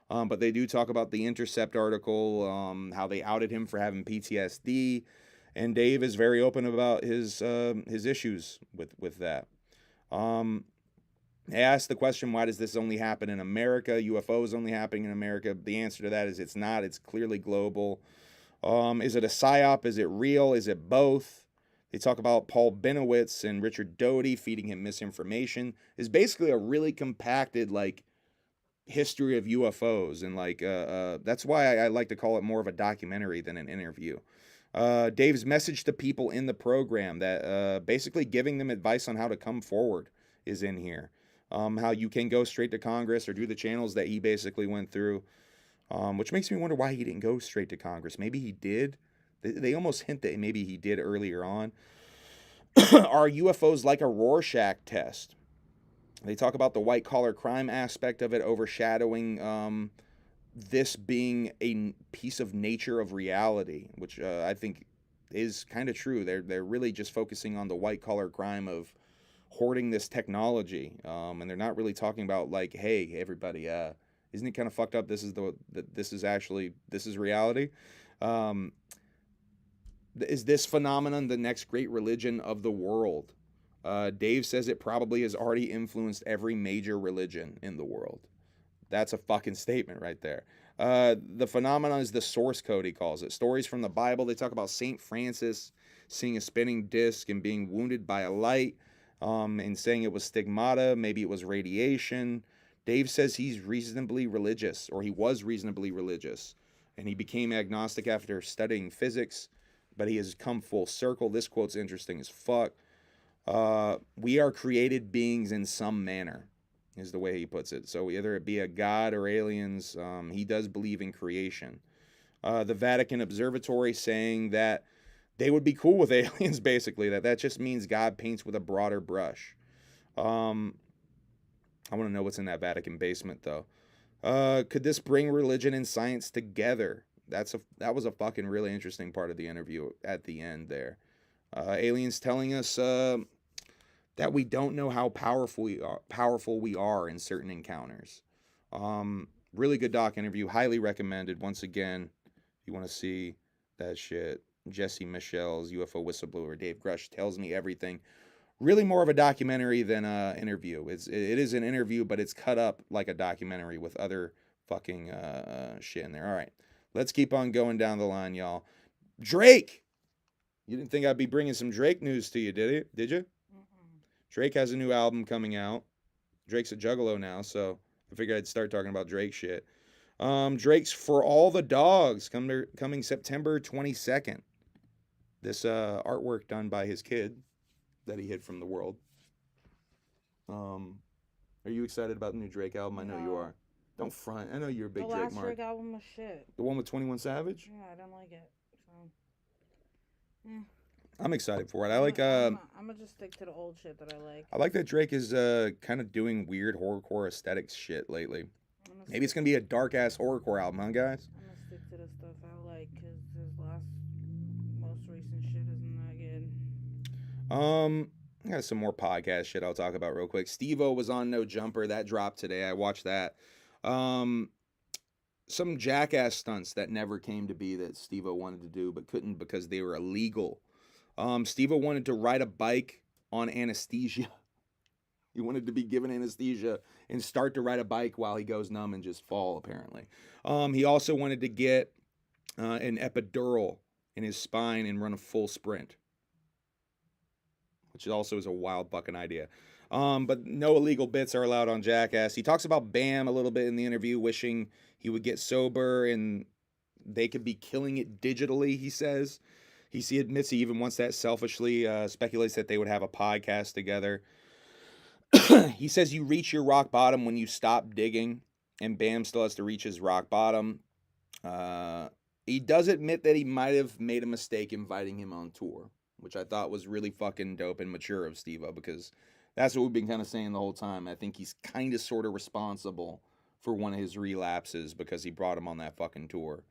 But they do talk about the Intercept article, how they outed him for having PTSD, and Dave is very open about his issues with that. They asked the question, why does this only happen in America? UFOs only happening in America? The answer to that is it's not. It's clearly global. Is it a psyop? Is it real? Is it both? They talk about Paul Benowitz and Richard Doty feeding him misinformation. It's basically a really compacted, like, history of UFOs. And, like, that's why I like to call it more of a documentary than an interview. Dave's message to people in the program, that basically giving them advice on how to come forward, is in here. How you can go straight to Congress or do the channels that he basically went through. Which makes me wonder why he didn't go straight to Congress. Maybe he did. They almost hint that maybe he did earlier on. Are UFOs like a Rorschach test? They talk about the white-collar crime aspect of it overshadowing this being a piece of nature of reality, which I think is kind of true. They're really just focusing on the white-collar crime of hoarding this technology, and they're not really talking about, like, hey, everybody, isn't it kind of fucked up? This is reality. Is this phenomenon the next great religion of the world? Dave says it probably has already influenced every major religion in the world. That's a fucking statement right there. The phenomenon is the source code, he calls it. Stories from the Bible. They talk about St. Francis seeing a spinning disc and being wounded by a light, and saying it was stigmata. Maybe it was radiation. Dave says he's reasonably religious, or he was reasonably religious, and he became agnostic after studying physics, but he has come full circle. This quote's interesting as fuck. We are created beings in some manner, is the way he puts it. So either it be a god or aliens, he does believe in creation. The Vatican Observatory saying that they would be cool with aliens, basically. That just means God paints with a broader brush. I want to know what's in that Vatican basement, though. Could this bring religion and science together? That was a fucking really interesting part of the interview at the end there. Aliens telling us that we don't know how powerful we are in certain encounters. Really good doc interview, highly recommended. Once again, if you want to see that shit, Jesse Michel's UFO whistleblower Dave Grush tells me everything. Really more of a documentary than an interview. It is an interview, but it's cut up like a documentary with other fucking shit in there. All right, let's keep on going down the line, y'all. Drake. You didn't think I'd be bringing some Drake news to you, did you? Drake has a new album coming out. Drake's a Juggalo now, so I figured I'd start talking about Drake shit. Drake's For All the Dogs coming September 22nd. This artwork done by his kid that he hid from the world. Are you excited about the new Drake album? I know you are. Don't front. I know you're a big Drake mark. The last Drake album was shit. The one with 21 Savage? Yeah, I don't like it. So, yeah. I'm excited for it. I like. I'm gonna just stick to the old shit that I like. I like that Drake is kind of doing weird horrorcore aesthetics shit lately. Maybe it's gonna be a dark ass horrorcore album, huh, guys? I'm gonna stick to the stuff I like because his most recent shit isn't that good. I got some more podcast shit I'll talk about real quick. Steve-O was on No Jumper. That dropped today. I watched that. Some Jackass stunts that never came to be that Steve-O wanted to do but couldn't because they were illegal. Steve-O wanted to ride a bike on anesthesia. He wanted to be given anesthesia and start to ride a bike while he goes numb and just fall, apparently. He also wanted to get an epidural in his spine and run a full sprint, which also is a wild fucking idea. But no illegal bits are allowed on Jackass. He talks about Bam a little bit in the interview, wishing he would get sober and they could be killing it digitally, he says. He admits he even wants that selfishly, speculates that they would have a podcast together. He says you reach your rock bottom when you stop digging, and Bam still has to reach his rock bottom. He does admit that he might have made a mistake inviting him on tour, which I thought was really fucking dope and mature of Steve-O, because that's what we've been kind of saying the whole time. I think he's kind of sort of responsible for one of his relapses because he brought him on that fucking tour.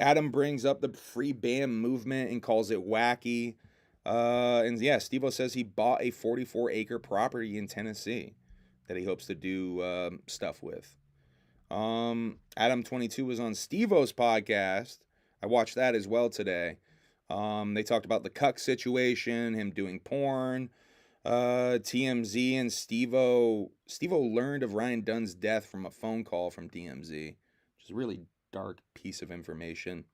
Adam brings up the free Bam movement and calls it wacky. And yeah, Steve-O says he bought a 44-acre property in Tennessee that he hopes to do stuff with. Adam22 was on Steve-O's podcast. I watched that as well today. They talked about the cuck situation, him doing porn, TMZ, and Steve-O learned of Ryan Dunn's death from a phone call from TMZ, which is a really dark piece of information.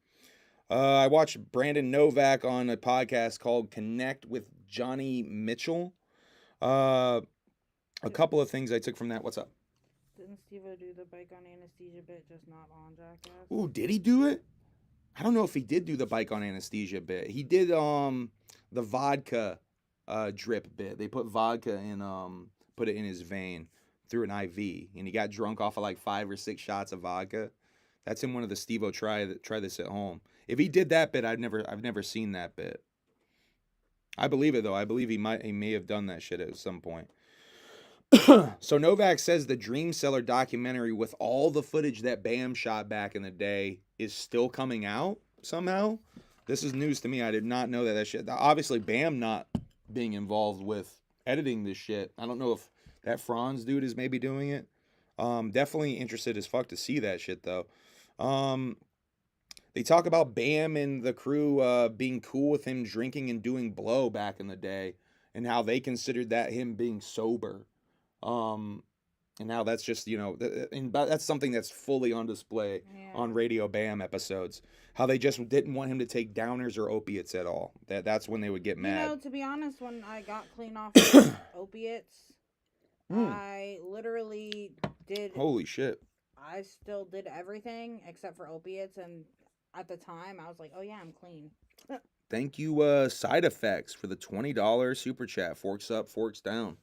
I watched Brandon Novak on a podcast called Connect with Johnny Mitchell. A couple of things I took from that. What's up? Didn't Steve-O do the bike on anesthesia bit, just not on Jackass? Ooh, did he do it? I don't know if he did do the bike on anesthesia bit. He did the vodka drip bit. They put vodka in put it in his vein through an IV, and he got drunk off of like 5 or 6 shots of vodka. That's in one of the Steve-O try this at home. If he did that bit, I've never seen that bit. I believe it though. I believe he may have done that shit at some point. So Novak says the Dream Seller documentary with all the footage that Bam shot back in the day is still coming out somehow. This is news to me. I did not know that shit. Obviously, Bam not being involved with editing this shit. I don't know if that Franz dude is maybe doing it. Definitely interested as fuck to see that shit though. They talk about Bam and the crew being cool with him drinking and doing blow back in the day, and how they considered that him being sober. And now that's just, and that's something that's fully on display on Radio Bam episodes. How they just didn't want him to take downers or opiates at all. That's when they would get mad. To be honest, when I got clean off opiates, I literally did. Holy shit. I still did everything except for opiates, and at the time, I was like, oh yeah, I'm clean. Thank you, Side Effects, for the $20 super chat. Forks up, forks down.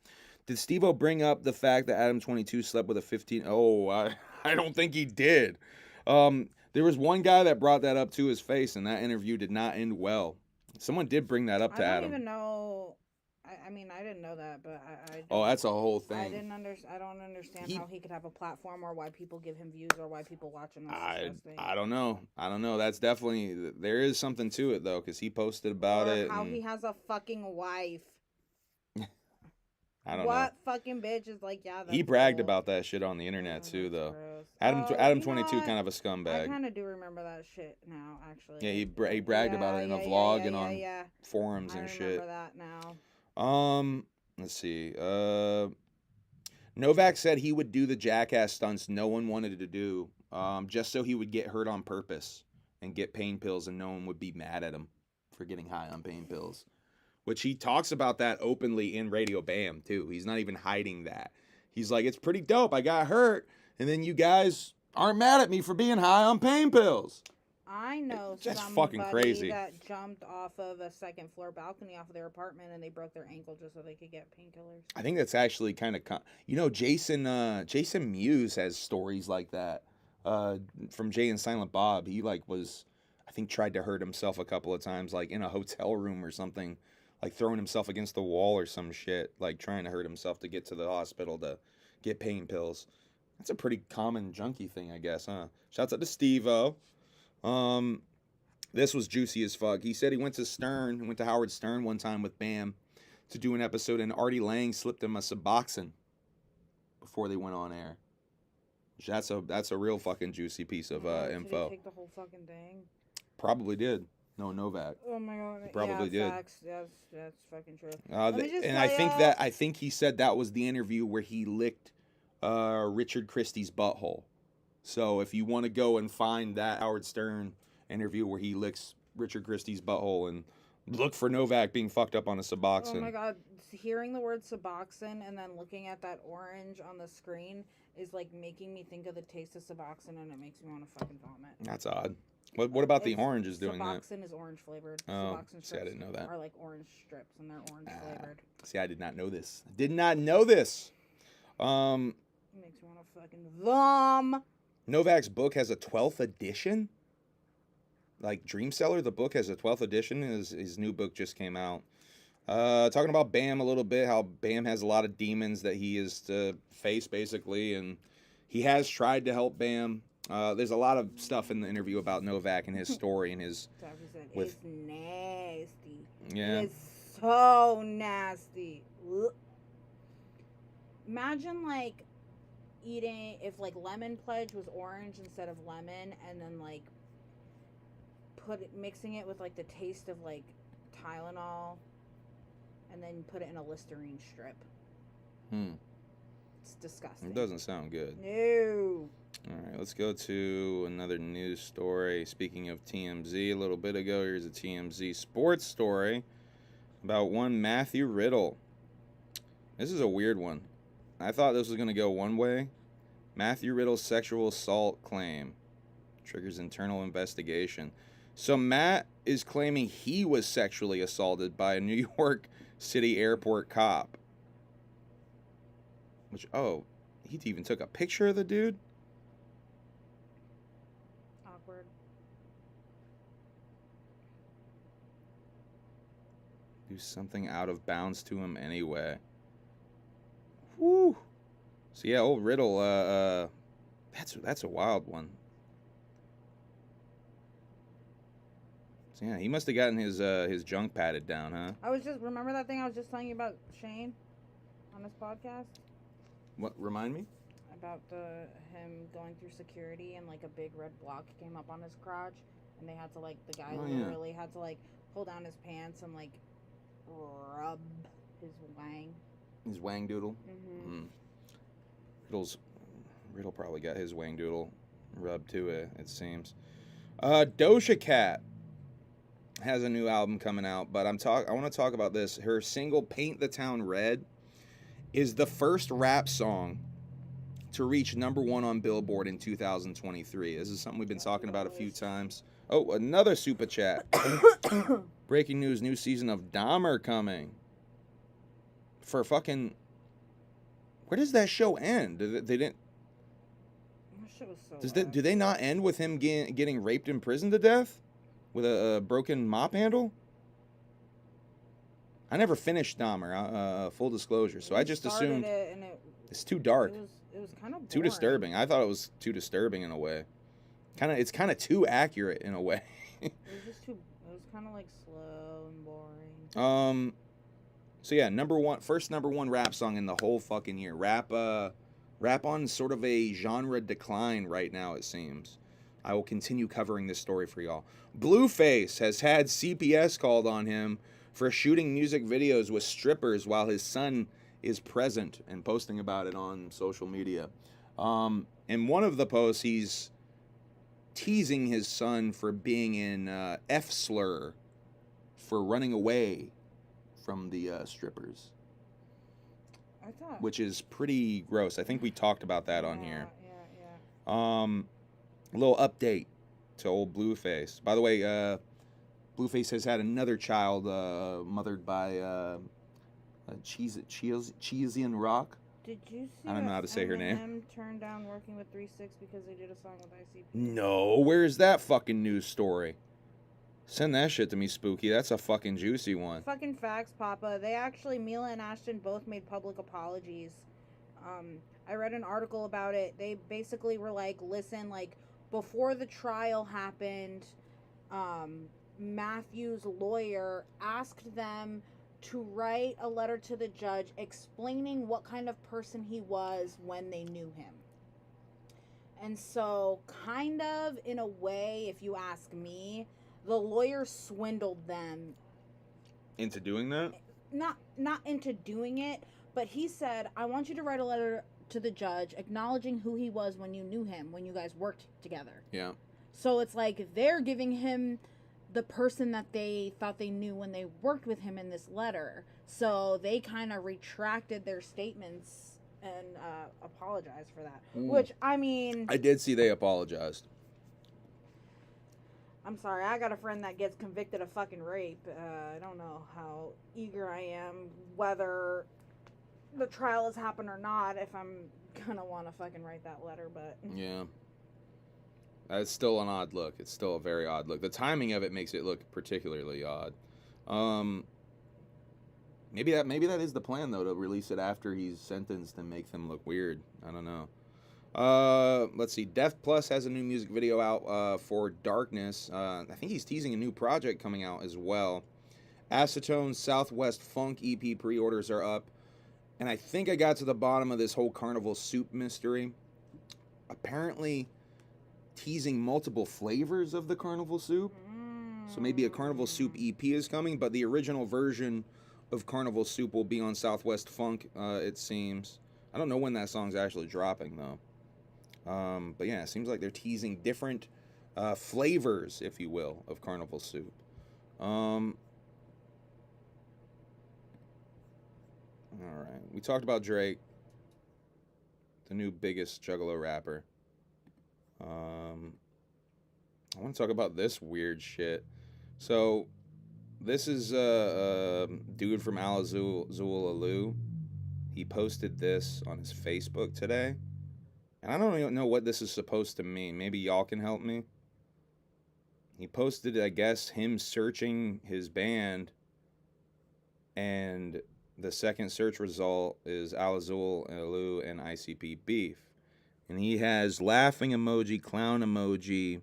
Did Steve-O bring up the fact that Adam 22 slept with a 15? Oh, I don't think he did. There was one guy that brought that up to his face, and that interview did not end well. Someone did bring that up to Adam. I don't even know. I mean, I didn't know that, but I oh, that's a whole thing. I don't understand how he could have a platform, or why people give him views, or why people watch him. I don't know. That's definitely, there is something to it, though, because he posted about it. How he has a fucking wife. I don't know. What fucking bitch is like, yeah, that's he bragged about that shit on the internet, too, though. Gross. Adam 22, kind of a scumbag. I kind of do remember that shit now, actually. Yeah, he bragged about it in a vlog and on forums and shit. I remember that now. Let's see. Novak said he would do the Jackass stunts no one wanted to do, just so he would get hurt on purpose and get pain pills, and no one would be mad at him for getting high on pain pills. Which he talks about that openly in Radio Bam, too. He's not even hiding that. He's like, it's pretty dope. I got hurt, and then you guys aren't mad at me for being high on pain pills. I know fucking crazy. That jumped off of a second floor balcony off of their apartment, and they broke their ankle just so they could get painkillers. I think that's actually kind of, Jason Mewes has stories like that. From Jay and Silent Bob, he I think tried to hurt himself a couple of times, like in a hotel room or something, like throwing himself against the wall or some shit, like trying to hurt himself to get to the hospital to get pain pills. That's a pretty common junkie thing, I guess, huh? Shouts out to Steve-O. This was juicy as fuck. He said he went to Howard Stern one time with Bam to do an episode, and Artie Lang slipped him a Suboxone before they went on air. That's a real fucking juicy piece of info. Did he take the whole fucking thing? Probably did. No, Novak. Oh my god. He probably did. Facts. That's fucking true. I think he said that was the interview where he licked Richard Christie's butthole. So if you want to go and find that Howard Stern interview where he licks Richard Christie's butthole, and look for Novak being fucked up on a Suboxone. Oh my god, hearing the word Suboxone and then looking at that orange on the screen is like making me think of the taste of Suboxone, and it makes me want to fucking vomit. That's odd. What about the oranges doing that? Suboxone is orange flavored. Oh, Suboxone see, I didn't know that. are like orange strips, and they're orange flavored. See, I did not know this. It makes me want to fucking vom. Novak's book has a 12th edition? Like Dream Seller, the book has a 12th edition. His new book just came out. Talking about Bam a little bit, how Bam has a lot of demons that he is to face, basically, and he has tried to help Bam. There's a lot of stuff in the interview about Novak and his story and his... It's nasty. Yeah. It's so nasty. Imagine, like, eating... If, like, Lemon Pledge was orange instead of lemon, and then, like, mixing it with, like, the taste of, like, Tylenol, and then put it in a Listerine strip. It's disgusting. It doesn't sound good. No. All right, let's go to another news story. Speaking of TMZ, a little bit ago, here's a TMZ sports story about one Matthew Riddle. This is a weird one. I thought this was going to go one way. Matthew Riddle's sexual assault claim triggers internal investigation. So Matt is claiming he was sexually assaulted by a New York City airport cop. Which, he even took a picture of the dude? Awkward. Do something out of bounds to him anyway. Woo! So yeah, old Riddle, that's a wild one. So yeah, he must have gotten his junk patted down, huh? Remember that thing I was just telling you about Shane on this podcast? What, remind me? About him going through security and like a big red block came up on his crotch, and they had to like the guy Oh, yeah. literally had to like pull down his pants and like rub his wang. His wang doodle. Mm-hmm. Riddle probably got his wang doodle rubbed to it. It seems. Doja Cat has a new album coming out, but I want to talk about this. Her single "Paint the Town Red" is the first rap song to reach #1 on Billboard in 2023. This is something we've been talking about a few times. Oh, another super chat. Breaking news: new season of Dahmer coming. For fucking, where does that show end? They didn't. That shit was so. Do they not end with him getting raped in prison to death with a broken mop handle? I never finished Dahmer. Full disclosure, so I just assumed it's too dark. It was kind of too disturbing. I thought it was too disturbing in a way. It's kind of too accurate in a way. It was kind of like slow and boring. So yeah, first number one rap song in the whole fucking year. Rap on sort of a genre decline right now, it seems. I will continue covering this story for y'all. Blueface has had CPS called on him for shooting music videos with strippers while his son is present and posting about it on social media. In one of the posts, he's teasing his son for being in F-slur for running away from the strippers, which is pretty gross. I think we talked about that on here. Yeah. A little update to old Blueface. By the way, Blueface has had another child mothered by Cheesy and Rock. Did you see? I don't know how to say her name. Eminem turned down working with 3 6 because they did a song with ICP. No, where's that fucking news story? Send that shit to me, Spooky. That's a fucking juicy one. Fucking facts, Papa. They actually, Mila and Ashton both made public apologies. I read an article about it. They basically were like, listen, like, before the trial happened, Matthew's lawyer asked them to write a letter to the judge explaining what kind of person he was when they knew him. And so, kind of, in a way, if you ask me, the lawyer swindled them into doing that. Not into doing it, but he said, I want you to write a letter to the judge acknowledging who he was when you knew him, when you guys worked together. Yeah. So it's like they're giving him the person that they thought they knew when they worked with him in this letter. So they kind of retracted their statements and apologized for that. Which, I mean, I did see they apologized. I'm sorry, I got a friend that gets convicted of fucking rape. I don't know how eager I am, whether the trial has happened or not, if I'm gonna want to fucking write that letter, but... Yeah. It's still an odd look. It's still a very odd look. The timing of it makes it look particularly odd. Maybe that is the plan, though, to release it after he's sentenced and make them look weird. I don't know. Let's see. Def Plus has a new music video out for Darkness. I think he's teasing a new project coming out as well. Acetone's Southwest Funk EP pre-orders are up. And I think I got to the bottom of this whole Carnival Soup mystery. Apparently teasing multiple flavors of the Carnival Soup. So maybe a Carnival Soup EP is coming, but the original version of Carnival Soup will be on Southwest Funk, it seems. I don't know when that song's actually dropping, though. But yeah, it seems like they're teasing different flavors, if you will, of Carnival Soup. All right. We talked about Drake, the new biggest Juggalo rapper. I want to talk about this weird shit. So, this is a dude from Alienated. He posted this on his Facebook today. And I don't even know what this is supposed to mean. Maybe y'all can help me. He posted, I guess, him searching his band. And the second search result is Alienated and ICP Beef. And he has laughing emoji, clown emoji.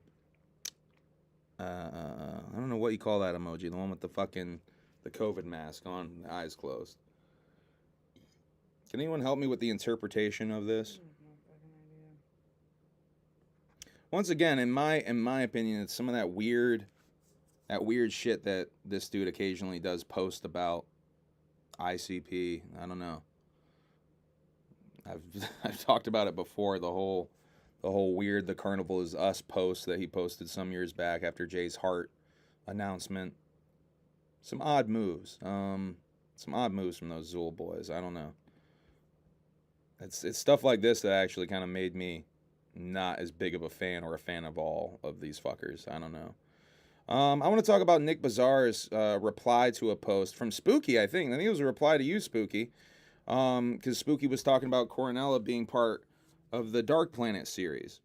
I don't know what you call that emoji. The one with the COVID mask on, the eyes closed. Can anyone help me with the interpretation of this? once again, in my opinion, it's some of that weird shit that this dude occasionally does post about ICP. I don't know. I've talked about it before. The whole weird "the carnival is us" post that he posted some years back after Jay's Heart announcement. Some odd moves. Some odd moves from those Zool boys. I don't know. It's stuff like this that actually kind of made me not as big of a fan, or a fan of all of these fuckers. I don't know. I want to talk about Nick Bazaar's reply to a post from Spooky, I think. I think it was a reply to you, Spooky. Because Spooky was talking about Coronella being part of the Dark Planet series.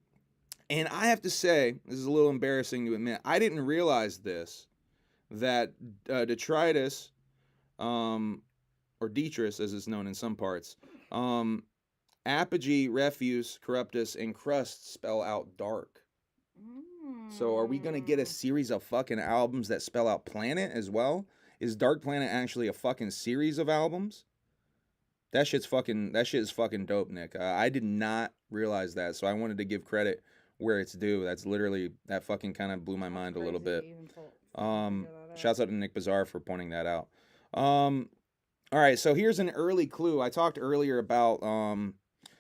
And I have to say, this is a little embarrassing to admit, I didn't realize this, that detritus, or detritus as it's known in some parts, apogee, refuse, corruptus, and crust spell out dark. So are we going to get a series of fucking albums that spell out planet as well? Is Dark Planet actually a fucking series of albums? That shit is fucking dope, Nick. I did not realize that, so I wanted to give credit where it's due. That fucking kind of blew my mind a little bit. Shouts out to Nick Bazaar for pointing that out. All right, so here's an early clue. I talked earlier about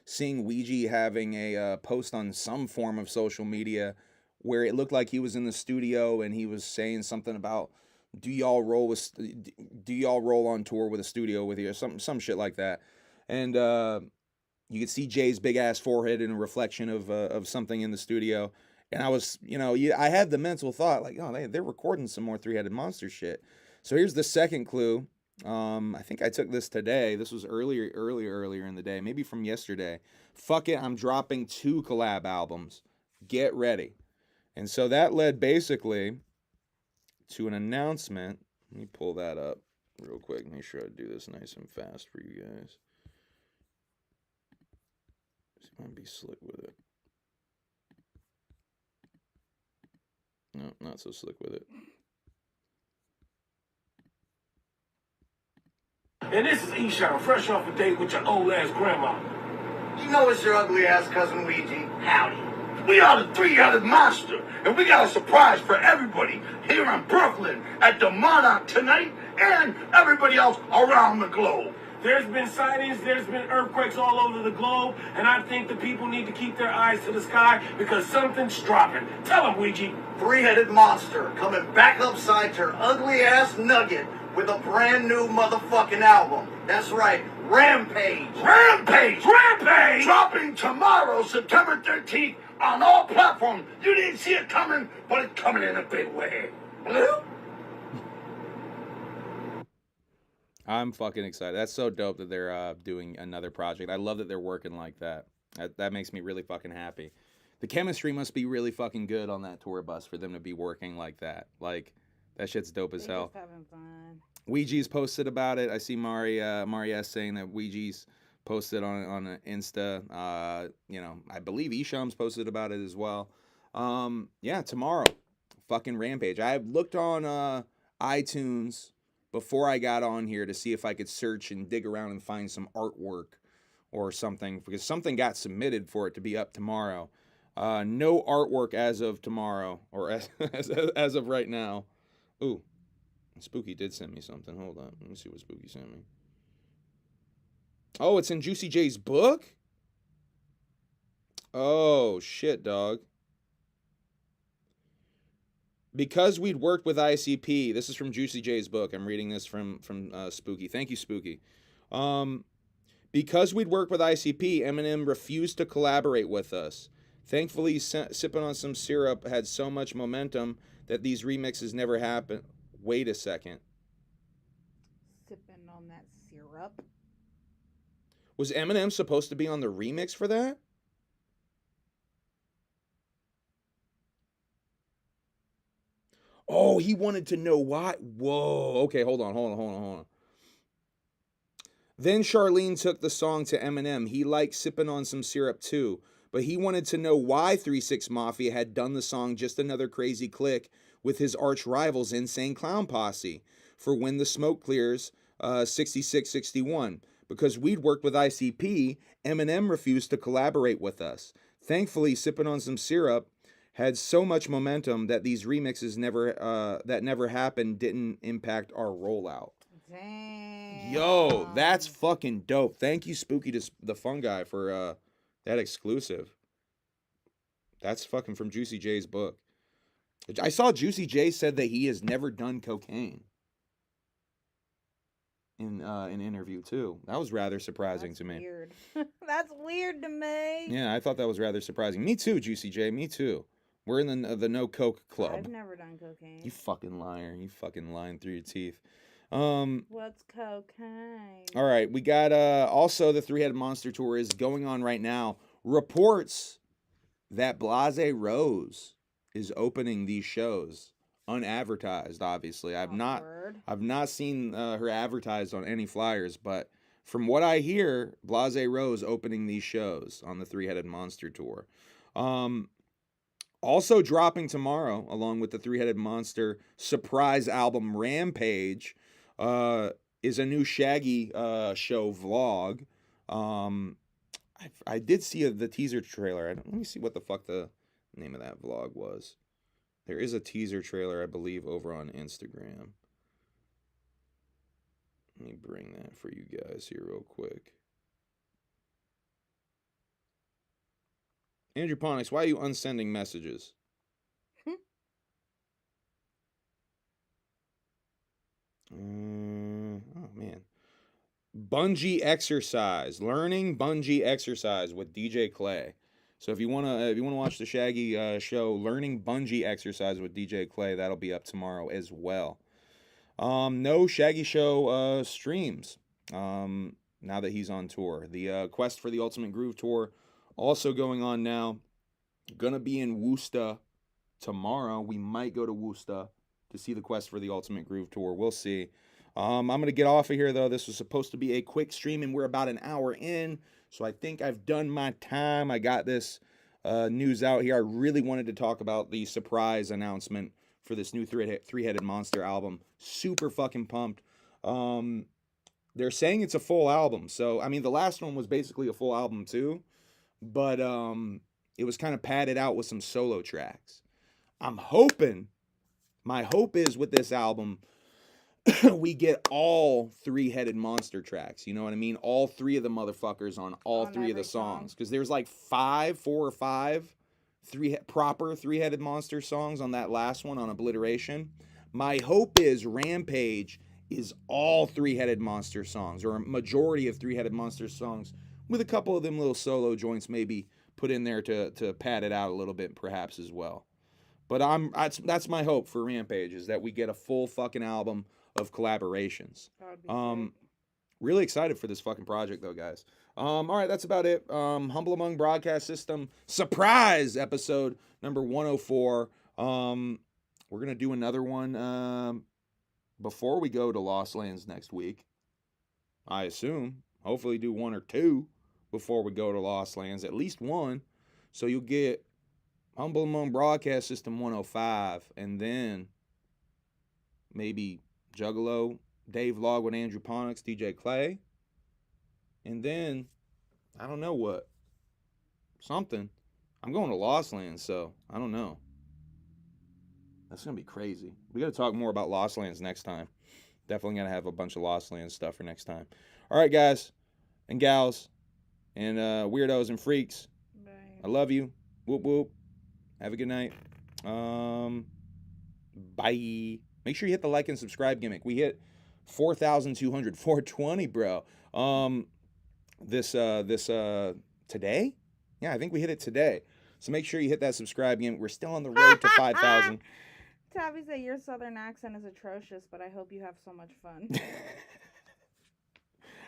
seeing Ouija having a post on some form of social media where it looked like he was in the studio and he was saying something about, do y'all roll on tour with a studio with you, or some shit like that. And you could see Jay's big ass forehead in a reflection of something in the studio. And I was, I had the mental thought like, oh, they're recording some more Three-Headed Monster shit. So here's the second clue. I think I took this today. This was earlier in the day, maybe from yesterday. Fuck it, I'm dropping 2 collab albums. Get ready. And so that led basically to an announcement. Let me pull that up real quick. Make sure I do this nice and fast for you guys. See if I can be slick with it. No, not so slick with it. And this is Esham, fresh off a date with your old ass grandma. You know it's your ugly ass cousin Ouija. Howdy. We are the Three-Headed Monster, and we got a surprise for everybody here in Brooklyn at the Monarch tonight, and everybody else around the globe. There's been sightings, there's been earthquakes all over the globe, and I think the people need to keep their eyes to the sky because something's dropping. Tell them, Ouija. Three-Headed Monster coming back upside your ugly ass nugget with a brand new motherfucking album. That's right, Rampage. Rampage! Rampage! Dropping tomorrow, September 13th, on all platforms. You didn't see it coming, but it's coming in a big way. I'm fucking excited. That's so dope that they're doing another project. I love that they're working like that. That makes me really fucking happy. The chemistry must be really fucking good on that tour bus for them to be working like that. Like, that shit's dope as hell. Just having fun. Ouija's posted about it. I see Mari S saying that Ouija's posted on Insta. I believe Esham's posted about it as well. Yeah, tomorrow, fucking Rampage. I looked on iTunes before I got on here to see if I could search and dig around and find some artwork or something, because something got submitted for it to be up tomorrow. No artwork as of tomorrow, or as of right now. Ooh, Spooky did send me something. Hold on, let me see what Spooky sent me. Oh, it's in Juicy J's book? Oh, shit, dog. Because we'd worked with ICP, this is from Juicy J's book. I'm reading this from Spooky. Thank you, Spooky. Because we'd worked with ICP, Eminem refused to collaborate with us. Thankfully, Sipping on Some Syrup had so much momentum that these remixes never happened. Wait a second. Sipping on that syrup. Was Eminem supposed to be on the remix for that? Oh, he wanted to know why. Whoa. Okay, hold on. Then Charlene took the song to Eminem. He liked Sipping on Some Syrup too, but he wanted to know why 3 6 Mafia had done the song Just Another Crazy Click with his arch rivals Insane Clown Posse for When the Smoke Clears 66-61. Because we'd worked with ICP, Eminem refused to collaborate with us. Thankfully, Sipping on Some Syrup had so much momentum that these remixes never happened didn't impact our rollout. Damn. Yo, that's fucking dope. Thank you, Spooky the Fun Guy, for that exclusive. That's fucking from Juicy J's book. I saw Juicy J said that he has never done cocaine in an interview too. That was rather surprising to me. Weird. That's weird to me. Yeah, I thought that was rather surprising. Me too, Juicy J. Me too. We're in the no coke club. I've never done cocaine. You fucking liar. You fucking lying through your teeth. What's cocaine? All right, we got also the Three-Headed Monster tour is going on right now. Reports that Blase Rose is opening these shows unadvertised. Obviously, I've not seen her advertised on any flyers, but from what I hear, Blase Rose opening these shows on the Three-Headed Monster tour. Also dropping tomorrow, along with the Three-Headed Monster surprise album Rampage, is a new Shaggy show vlog. I did see the teaser trailer. Let me see what the fuck the name of that vlog was. There is a teaser trailer, I believe, over on Instagram. Let me bring that for you guys here real quick. Andrew Ponix, why are you unsending messages? Oh, man. Bungee exercise. Learning bungee exercise with DJ Clay. So if you wanna watch the Shaggy show, Learning Bungee Exercise with DJ Clay, that'll be up tomorrow as well. No Shaggy show streams now that he's on tour. The Quest for the Ultimate Groove tour also going on now. Gonna be in Worcester tomorrow. We might go to Worcester to see the Quest for the Ultimate Groove tour. We'll see. I'm gonna get off of here though. This was supposed to be a quick stream, and we're about an hour in. So I think I've done my time. I got this news out here. I really wanted to talk about the surprise announcement for this new Three-Headed Monster album. Super fucking pumped. They're saying it's a full album. So, I mean, the last one was basically a full album too. But it was kind of padded out with some solo tracks. I'm hoping, my hope is with this album, we get all Three-Headed Monster tracks. You know what I mean? All three of the motherfuckers on all three of the songs. Because there's like 4 or 5 proper Three-Headed Monster songs on that last one on Obliteration. My hope is Rampage is all Three-Headed Monster songs, or a majority of Three-Headed Monster songs, with a couple of them little solo joints maybe put in there to pad it out a little bit perhaps as well. But that's my hope for Rampage, is that we get a full fucking album of collaborations. Really excited for this fucking project though, guys. All right, that's about it. Humble Among Broadcast System surprise episode number 104. We're gonna do another one before we go to Lost Lands next week. I assume. Hopefully do 1 or 2 before we go to Lost Lands. At least 1. So you'll get Humble Among Broadcast System 105, and then maybe Juggalo, Dave Vlog with Andrew Ponix, DJ Clay, and then, I don't know what, something. I'm going to Lost Lands, so I don't know. That's going to be crazy. We got to talk more about Lost Lands next time. Definitely going to have a bunch of Lost Lands stuff for next time. All right, guys and gals and weirdos and freaks. Bye. I love you. Whoop, whoop. Have a good night. Bye. Make sure you hit the like and subscribe gimmick. We hit 4,200, 420, bro. This today? Yeah, I think we hit it today. So make sure you hit that subscribe gimmick. We're still on the road to 5,000. Tabby said your southern accent is atrocious, but I hope you have so much fun.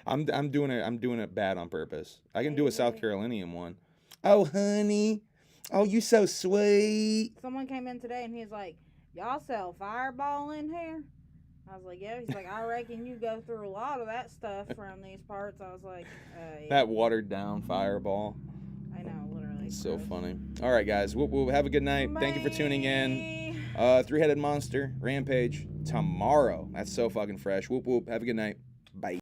I'm doing it bad on purpose. I can do a South Carolinian one. Oh, honey. Oh, you so sweet. Someone came in today and he's like, y'all sell Fireball in here? I was like, yeah. He's like, I reckon you go through a lot of that stuff from these parts. I was like, yeah. That watered down Fireball. I know, literally. It's so funny. All right, guys. We'll have a good night. Bye. Thank you for tuning in. Three-Headed Monster, Rampage, tomorrow. That's so fucking fresh. Whoop, whoop. Have a good night. Bye.